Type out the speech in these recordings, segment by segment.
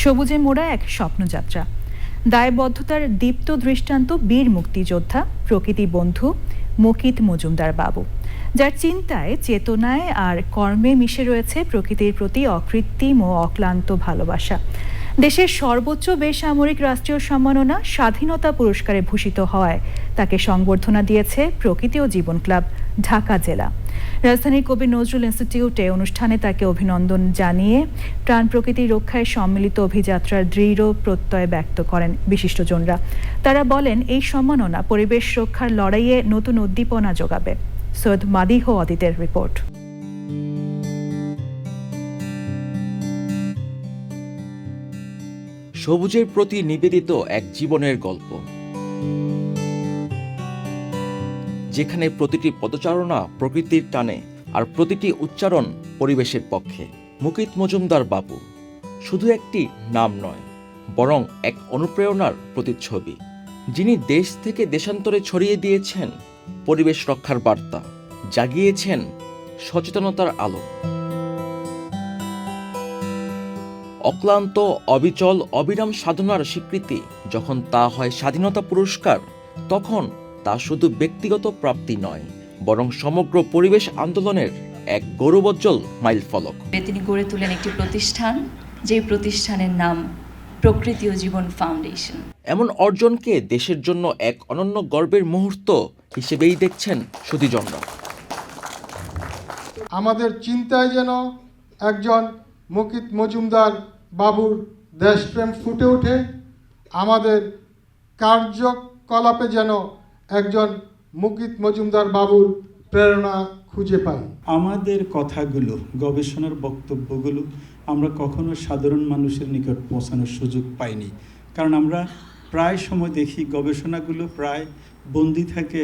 সবুজে মোড়া এক স্বপ্নযাত্রা, দায়বদ্ধতার দীপ্ত দৃষ্টান্ত বীর মুক্তিযোদ্ধা প্রকৃতি বন্ধু মুকিত মজুমদার বাবু, যার চিন্তায়, চেতনায় আর কর্মে মিশে রয়েছে প্রকৃতির প্রতি অকৃত্রিম ও অক্লান্ত ভালোবাসা। দেশের সর্বোচ্চ বেসামরিক রাষ্ট্রীয় সম্মাননা স্বাধীনতা পুরস্কারে ভূষিত হওয়ায় তাকে সংবর্ধনা দিয়েছে প্রকৃতি ও জীবন ক্লাব ঢাকা জেলা। রাজধানীর কবি নজরুল ইনস্টিটিউটে অনুষ্ঠানে তাকে অভিনন্দন জানিয়ে প্রাণ প্রকৃতি রক্ষায় সম্মিলিত অভিযাত্রার দৃঢ় প্রত্যয় ব্যক্ত করেন বিশিষ্টজনরা। তারা বলেন, এই সম্মাননা পরিবেশ রক্ষার লড়াইয়ে নতুন উদ্দীপনা যোগাবে। সৈয়দ মাদিহ অদিতের রিপোর্ট। সবুজের প্রতি নিবেদিত এক জীবনের গল্প, যেখানে প্রতিটি পদচারণা প্রকৃতির টানে আর প্রতিটি উচ্চারণ পরিবেশের পক্ষে। মুকিত মজুমদার বাবু শুধু একটি নাম নয়, বরং এক অনুপ্রেরণার প্রতিচ্ছবি, যিনি দেশ থেকে দেশান্তরে ছড়িয়ে দিয়েছেন পরিবেশ রক্ষার বার্তা, জাগিয়েছেন সচেতনতার আলো। অক্লান্ত, অবিচল, অবিরাম সাধনার স্বীকৃতি যখন তা হয় স্বাধীনতা পুরস্কার, তখন তা শুধু ব্যক্তিগত প্রাপ্তি নয়, বরং সমগ্র পরিবেশ আন্দোলনের এক গৌরবোজ্জ্বল মাইলফলক। তিনি গড়ে তোলেন একটি প্রতিষ্ঠান, যে প্রতিষ্ঠানের নাম প্রকৃতি ও জীবন ফাউন্ডেশন। এমন অর্জনকে দেশের জন্য এক অনন্য গর্বের মুহূর্ত হিসেবেই দেখছেন সুধীজনরা। আমাদের চিন্তায় যেন একজন মুকিত মজুমদার বাবুর দেশপ্রেম ফুটে ওঠে, আমাদের কার্যকলাপে যেন একজন মুকিত মজুমদার বাবুর প্রেরণা খুঁজে পাই। আমাদের কথাগুলো, গবেষণার বক্তব্যগুলো আমরা কখনো সাধারণ মানুষের নিকট পৌঁছানোর সুযোগ পাইনি, কারণ আমরা প্রায় সময় দেখি গবেষণাগুলো প্রায় বন্দী থাকে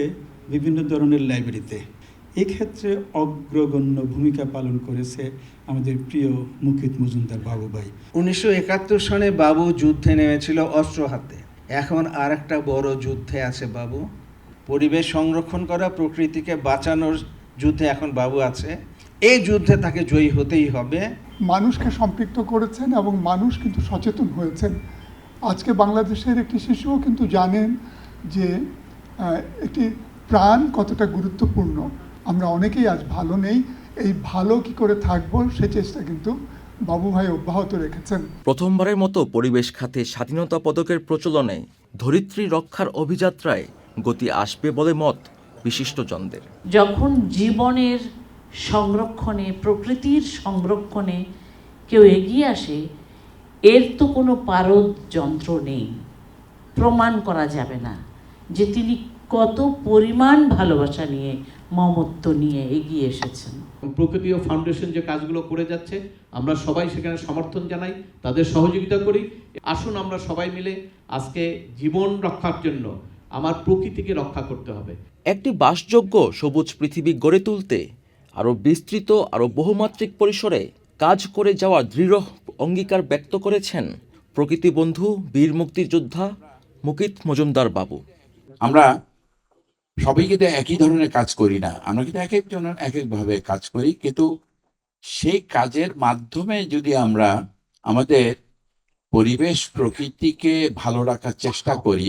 বিভিন্ন ধরনের লাইব্রেরিতে। এক্ষেত্রে অগ্রগণ্য ভূমিকা পালন করেছে আমাদের প্রিয় মুকিত মজুমদার বাবু ভাই। 1971 সনে বাবু যুদ্ধে নেমেছিল অস্ত্র হাতে। এখন আর একটা বড় যুদ্ধে আছে বাবু। পরিবেশ সংরক্ষণ করা, প্রকৃতিকে বাঁচানোর যুদ্ধে এখন বাবু আছে। এই যুদ্ধে তাকে জয়ী হতেই হবে। মানুষকে সম্পৃক্ত করেছেন এবং মানুষ কিন্তু সচেতন হয়েছেন। আজকে বাংলাদেশের একটি শিশুও কিন্তু জানেন যে একটি প্রাণ কতটা গুরুত্বপূর্ণ। আমরা অনেকেই আজ ভালো নেই, এই ভালো কি করে থাকবো সে চেষ্টা কিন্তু বাবু ভাই অব্যাহত রেখেছেন। প্রথমবারের মতো পরিবেশ খাতে স্বাধীনতা পদকের প্রচলনে ধরিত্রী রক্ষার অভিযাত্রায় গতি আসবে বলে মত বিশিষ্টজনদের। যখন জীবনের সংরক্ষণে, প্রকৃতির সংরক্ষণে কেউ এগিয়ে আসে, এর তো কোনো পারদ যন্ত্র নেই, প্রমাণ করা যাবে না যে তিনি কত পরিমাণ ভালোবাসা নিয়ে, মমত্ব নিয়ে এগিয়ে এসেছেন। প্রকৃতি ও ফাউন্ডেশন যে কাজগুলো করে যাচ্ছে, আমরা সবাই সেখানে সমর্থন জানাই, তাদের সহযোগিতা করি। আসুন আমরা সবাই মিলে আজকে জীবন রক্ষার জন্য আমার প্রকৃতিকে রক্ষা করতে হবে। একটি বাসযোগ্য সবুজ পৃথিবী গড়ে তুলতে আরও বিস্তৃত, আরও বহুমাত্রিক পরিসরে কাজ করে যাওয়ার দৃঢ় অঙ্গীকার ব্যক্ত করেছেন প্রকৃতি বন্ধু বীর মুক্তিযোদ্ধা মুকিত মজুমদার বাবু। আমরা সবাই কিন্তু একই ধরনের কাজ করি না, আমরা কিন্তু এক একজনের এক একভাবে কাজ করি, কিন্তু সেই কাজের মাধ্যমে যদি আমরা আমাদের পরিবেশ প্রকৃতিকে ভালো রাখার চেষ্টা করি,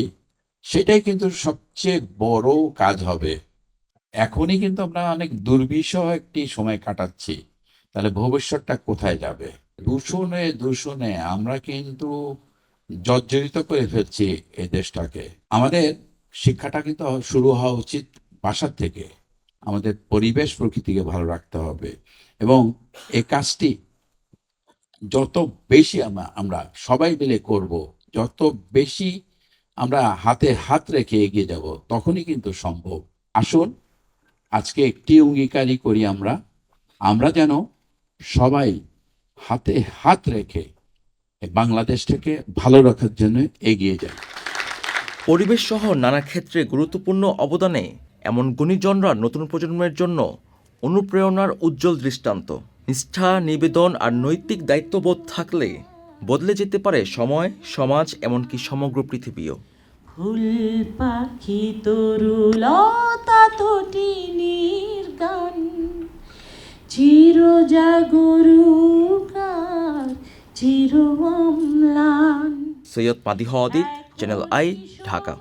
সেটাই কিন্তু সবচেয়ে বড় কাজ হবে। এখনই কিন্তু আমরা অনেক দুর্বিষহ একটি সময় কাটাচ্ছি, তাহলে ভবিষ্যৎটা কোথায় যাবে? দূষণে আমরা কিন্তু জর্জরিত করে ফেলছি এই দেশটাকে। আমাদের শিক্ষাটা কিন্তু শুরু হওয়া উচিত বাসা থেকে। আমাদের পরিবেশ প্রকৃতিকে ভালো রাখতে হবে এবং এই কাজটি যত বেশি আমরা সবাই মিলে করব, যত বেশি আমরা হাতে হাত রেখে এগিয়ে যাব, তখনই কিন্তু সম্ভব। আসুন আজকে একটি অঙ্গীকারই করি, আমরা যেন সবাই হাতে হাত রেখে বাংলাদেশটাকে ভালো রাখার জন্য এগিয়ে যাই। পরিবেশ সহ নানা ক্ষেত্রে গুরুত্বপূর্ণ অবদানে এমন গুণীজনরা নতুন প্রজন্মের জন্য অনুপ্রেরণার উজ্জ্বল দৃষ্টান্ত। নিষ্ঠা, নিবেদন আর নৈতিক দায়িত্ববোধ থাকলে বদলে যেতে পারে সময়, সমাজ, এমনকি সমগ্র পৃথিবীও। ফুল পাখি তরুলতা তটিনীর গান, চির জাগরুকার চির অম্লা সৈয়দ মাদিহ অদিত, চ্যানেল আই, ঢাকা।